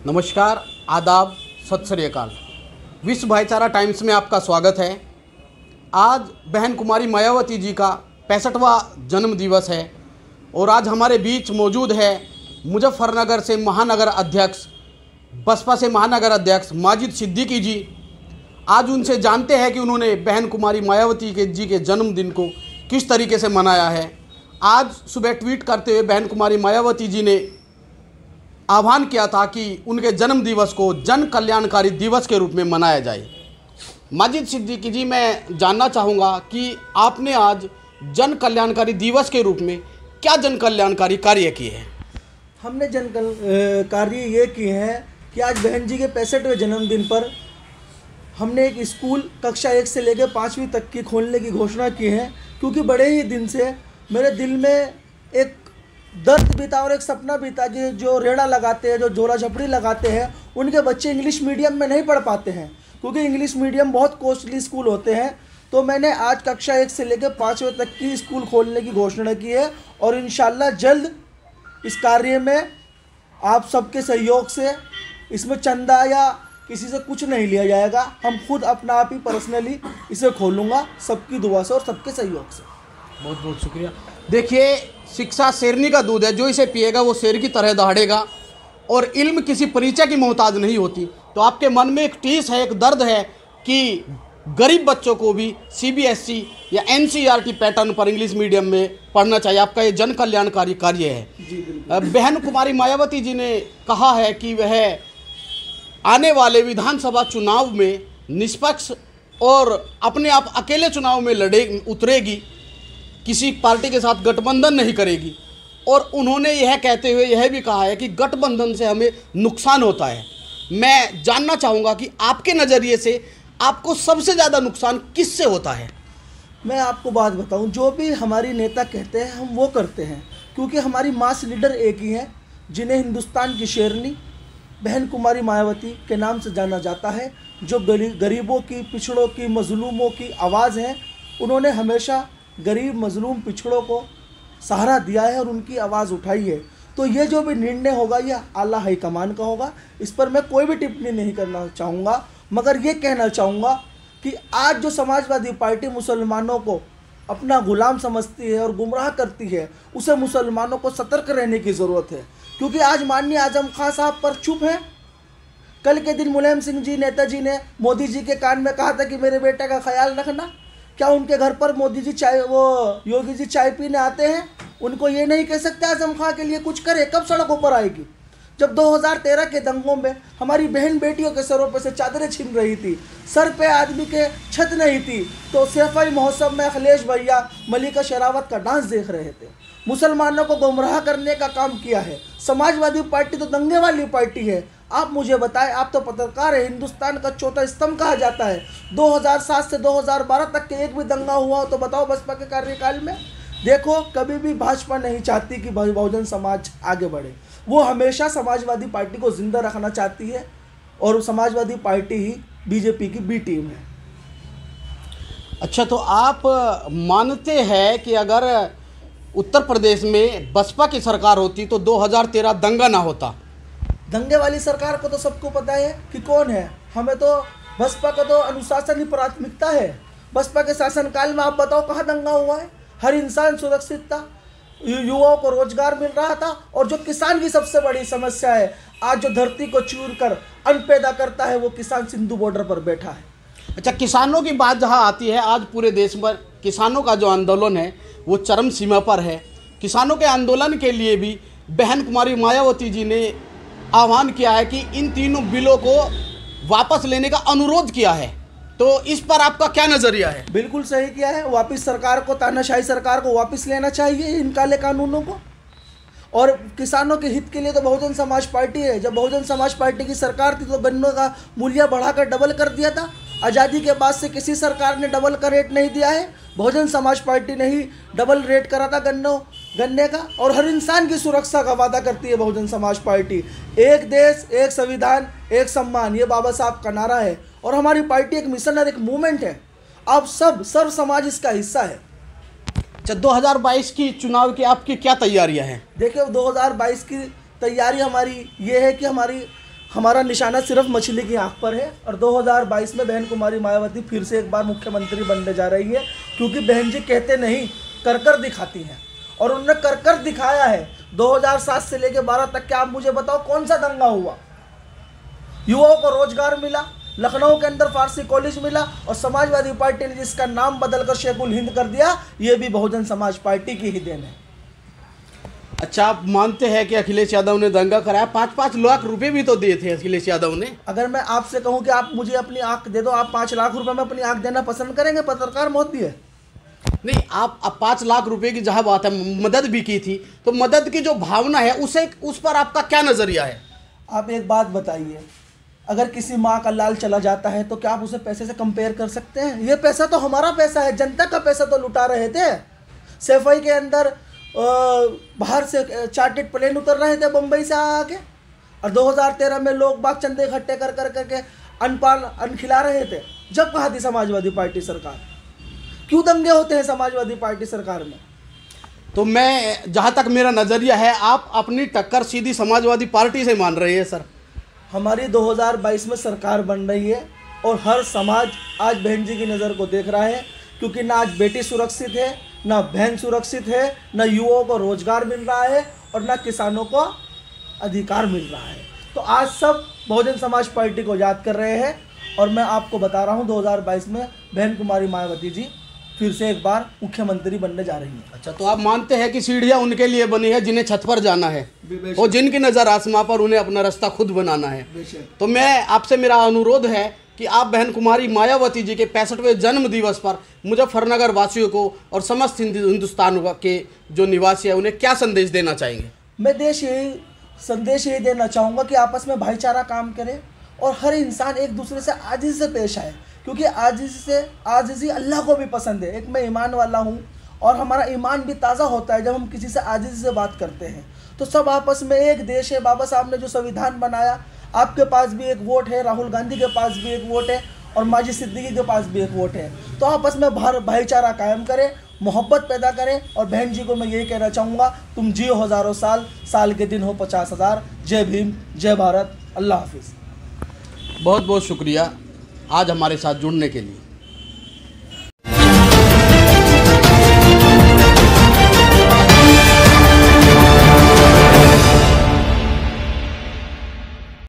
नमस्कार, आदाब, सत श्री अकाल। विश्व भाईचारा टाइम्स में आपका स्वागत है। आज बहन कुमारी मायावती जी का 65वां जन्म दिवस है और आज हमारे बीच मौजूद है मुजफ्फरनगर से महानगर अध्यक्ष, बसपा से महानगर अध्यक्ष माजिद सिद्दीकी जी। आज उनसे जानते हैं कि उन्होंने बहन कुमारी मायावती जी के जन्मदिन को किस तरीके से मनाया है। आज सुबह ट्वीट करते हुए बहन कुमारी मायावती जी ने आह्वान किया था कि उनके जन्म दिवस को जन कल्याणकारी दिवस के रूप में मनाया जाए। माजिद सिद्दीकी जी, मैं जानना चाहूँगा कि आपने आज जन कल्याणकारी दिवस के रूप में क्या जन कल्याणकारी कार्य किए हैं? हमने कार्य ये किए हैं कि आज बहन जी के 65वें जन्मदिन पर हमने एक स्कूल कक्षा 1 से लेकर 5वीं तक की खोलने की घोषणा की है, क्योंकि बड़े ही दिन से मेरे दिल में एक दर्द भी था और एक सपना भी था कि जो रेड़ा लगाते हैं, जो झोला झपड़ी लगाते हैं, उनके बच्चे इंग्लिश मीडियम में नहीं पढ़ पाते हैं, क्योंकि इंग्लिश मीडियम बहुत कॉस्टली स्कूल होते हैं। तो मैंने आज कक्षा 1 से लेकर 5वीं तक की स्कूल खोलने की घोषणा की है और इंशाल्लाह जल्द इस कार्य में आप सबके सहयोग से, इसमें चंदा या किसी से कुछ नहीं लिया जाएगा, हम खुद अपना आप ही पर्सनली इसे खोलूँगा, सबकी दुआ से और सबके सहयोग से। बहुत बहुत शुक्रिया। देखिए, शिक्षा शेरनी का दूध है, जो इसे पिएगा वो शेर की तरह दहाड़ेगा और इल्म किसी परिचय की मोहताज नहीं होती। तो आपके मन में एक टीस है, एक दर्द है कि गरीब बच्चों को भी CBSE या NCERT पैटर्न पर इंग्लिश मीडियम में पढ़ना चाहिए। आपका ये जन कल्याणकारी कार्य है। बहन कुमारी मायावती जी ने कहा है कि वह आने वाले विधानसभा चुनाव में निष्पक्ष और अपने आप अकेले चुनाव में उतरेगी, किसी पार्टी के साथ गठबंधन नहीं करेगी। और उन्होंने यह कहते हुए यह भी कहा है कि गठबंधन से हमें नुकसान होता है। मैं जानना चाहूँगा कि आपके नज़रिए से आपको सबसे ज़्यादा नुकसान किससे होता है? मैं आपको बात बताऊं, जो भी हमारी नेता कहते हैं हम वो करते हैं, क्योंकि हमारी मास लीडर एक ही हैं, जिन्हें हिंदुस्तान की शेरनी बहन कुमारी मायावती के नाम से जाना जाता है, जो गरीबों की, पिछड़ों की, मजलूमों की आवाज़ है। उन्होंने हमेशा गरीब, मजलूम, पिछड़ों को सहारा दिया है और उनकी आवाज़ उठाई है। तो ये जो भी निर्णय होगा ये आला हाईकमान का होगा, इस पर मैं कोई भी टिप्पणी नहीं करना चाहूँगा, मगर ये कहना चाहूँगा कि आज जो समाजवादी पार्टी मुसलमानों को अपना गुलाम समझती है और गुमराह करती है, उसे मुसलमानों को सतर्क रहने की ज़रूरत है। क्योंकि आज माननीय आजम खान साहब पर चुप है। कल के दिन मुलायम सिंह जी, नेताजी ने मोदी जी के कान में कहा था कि मेरे बेटे का ख्याल रखना। क्या उनके घर पर मोदी जी योगी जी चाय पीने आते हैं? उनको ये नहीं कह सकते आजम खां के लिए कुछ करे? कब सड़क ऊपर आएगी? जब 2013 के दंगों में हमारी बहन बेटियों के सरों पर से चादरें छिन रही थी, सर पे आदमी के छत नहीं थी, तो सफाई महोत्सव में अखिलेश भैया मलिका शेरावत का डांस देख रहे थे। मुसलमानों को गुमराह करने का काम किया है। समाजवादी पार्टी तो दंगे वाली पार्टी है। आप मुझे बताएं, आप तो पत्रकार हैं, हिंदुस्तान का चौथा स्तंभ कहा जाता है। 2007 से 2012 तक के एक भी दंगा हुआ हो तो बताओ बसपा के कार्यकाल में? देखो, कभी भी भाजपा नहीं चाहती कि बहुजन समाज आगे बढ़े, वो हमेशा समाजवादी पार्टी को जिंदा रखना चाहती है और समाजवादी पार्टी ही बीजेपी की बी टीम है। अच्छा, तो आप मानते हैं कि अगर उत्तर प्रदेश में बसपा की सरकार होती तो 2013 दंगा ना होता? दंगे वाली सरकार को तो सबको पता है कि कौन है। हमें तो बसपा का तो अनुशासन ही प्राथमिकता है। बसपा के शासनकाल में आप बताओ कहाँ दंगा हुआ है? हर इंसान सुरक्षित था, युवाओं को रोजगार मिल रहा था, और जो किसान की सबसे बड़ी समस्या है, आज जो धरती को चूर कर अन्न पैदा करता है, वो किसान सिंधु बॉर्डर पर बैठा है। अच्छा, किसानों की बात जहाँ आती है, आज पूरे देश में किसानों का जो आंदोलन है वो चरम सीमा पर है। किसानों के आंदोलन के लिए भी बहन कुमारी मायावती जी ने आह्वान किया है कि इन तीनों बिलों को वापस लेने का अनुरोध किया है। तो इस पर आपका क्या नज़रिया है? बिल्कुल सही किया है। वापस सरकार को, तानाशाही सरकार को वापस लेना चाहिए इन काले कानूनों को। और किसानों के हित के लिए तो बहुजन समाज पार्टी है। जब बहुजन समाज पार्टी की सरकार थी तो गन्नों का मूल्य बढ़ाकर डबल कर दिया था। आज़ादी के बाद से किसी सरकार ने डबल का रेट नहीं दिया है। बहुजन समाज पार्टी ने ही डबल रेट करा था गन्ने का। और हर इंसान की सुरक्षा का वादा करती है बहुजन समाज पार्टी। एक देश, एक संविधान, एक सम्मान, ये बाबा साहब का नारा है। और हमारी पार्टी एक मिशन और एक मूवमेंट है। आप सर्व समाज इसका हिस्सा है। 2022 की चुनाव की आपकी क्या तैयारियां हैं? देखिए, 2022 की तैयारी हमारी ये है कि हमारी हमारा निशाना सिर्फ मछली की आंख पर है और 2022 में बहन कुमारी मायावती फिर से एक बार मुख्यमंत्री बनने जा रही है, क्योंकि बहन जी कहते नहीं कर कर दिखाती हैं और उन्होंने कर कर दिखाया है। 2007 से लेकर 12 तक के आप मुझे बताओ कौन सा दंगा हुआ? युवाओं को रोजगार मिला, लखनऊ के अंदर फारसी कॉलेज मिला और समाजवादी पार्टी ने जिसका नाम बदलकर शेखुल हिंद कर दिया, ये भी बहुजन समाज पार्टी की ही देन है। अच्छा, आप मानते हैं कि अखिलेश यादव ने दंगा कराया? 5-5 लाख रुपए भी तो दिए थे अखिलेश यादव ने। अगर मैं आपसे कहूं कि आप मुझे अपनी आंख दे दो, आप 5 लाख रुपए में अपनी आंख देना पसंद करेंगे? पत्रकार महोदय है नहीं, आप 5 लाख रुपए की जहां बात है, मदद भी की थी, तो मदद की जो भावना है उस पर आपका क्या नजरिया है? आप एक बात बताइए, अगर किसी माँ का लाल चला जाता है तो क्या आप उसे पैसे से कंपेयर कर सकते हैं? ये पैसा तो हमारा पैसा है, जनता का पैसा तो लुटा रहे थे। सफाई के अंदर बाहर से चार्टेड प्लेन उतर रहे थे बम्बई से आके, और 2013 में लोग बाग चंदे इकट्ठे कर करके अन्न खिला रहे थे। जब कहा थी समाजवादी पार्टी सरकार? क्यों दंगे होते हैं समाजवादी पार्टी सरकार में? तो मैं, जहां तक मेरा नजरिया है, आप अपनी टक्कर सीधी समाजवादी पार्टी से मान रहे हैं सर। हमारी 2022 में सरकार बन रही है और हर समाज आज बहन जी की नज़र को देख रहा है, क्योंकि ना आज बेटी सुरक्षित है, ना बहन सुरक्षित है, ना युवाओं को रोजगार मिल रहा है और ना किसानों को अधिकार मिल रहा है। तो आज सब बहुजन समाज पार्टी को याद कर रहे हैं और मैं आपको बता रहा हूँ 2022 में बहन कुमारी मायावती जी फिर से एक बार मुख्यमंत्री बनने जा रही है। अच्छा, तो आप मानते हैं कि सीढ़ियाँ उनके लिए बनी है जिन्हें छत पर जाना है और जिनकी नज़र आसमां पर, उन्हें अपना रास्ता खुद बनाना है। तो मैं आपसे, मेरा अनुरोध है कि आप बहन कुमारी मायावती जी के 65वें जन्म दिवस पर मुजफ्फरनगर वासियों को और समस्त हिंदुस्तान के जो निवासी है उन्हें क्या संदेश देना चाहेंगे? मैं संदेश यही देना चाहूँगा कि आपस में भाईचारा काम करें और हर इंसान एक दूसरे से आजिज़ से पेश आए, क्योंकि आजिज़ी अल्लाह को भी पसंद है। एक मैं ईमान वाला हूँ और हमारा ईमान भी ताज़ा होता है जब हम किसी से आजिज़ी से बात करते हैं। तो सब आपस में एक देश है। बाबा साहब ने जो संविधान बनाया, आपके पास भी एक वोट है, राहुल गांधी के पास भी एक वोट है और माजी सिद्दीकी के पास भी एक वोट है। तो आपस में भाईचारा कायम करें, मोहब्बत पैदा करें। और बहन जी को मैं यही कहना चाहूँगा, तुम जियो हज़ारों साल, साल के दिन हो 50,000। जय भीम, जय भारत, अल्लाह हाफिज़। बहुत बहुत शुक्रिया आज हमारे साथ जुड़ने के लिए।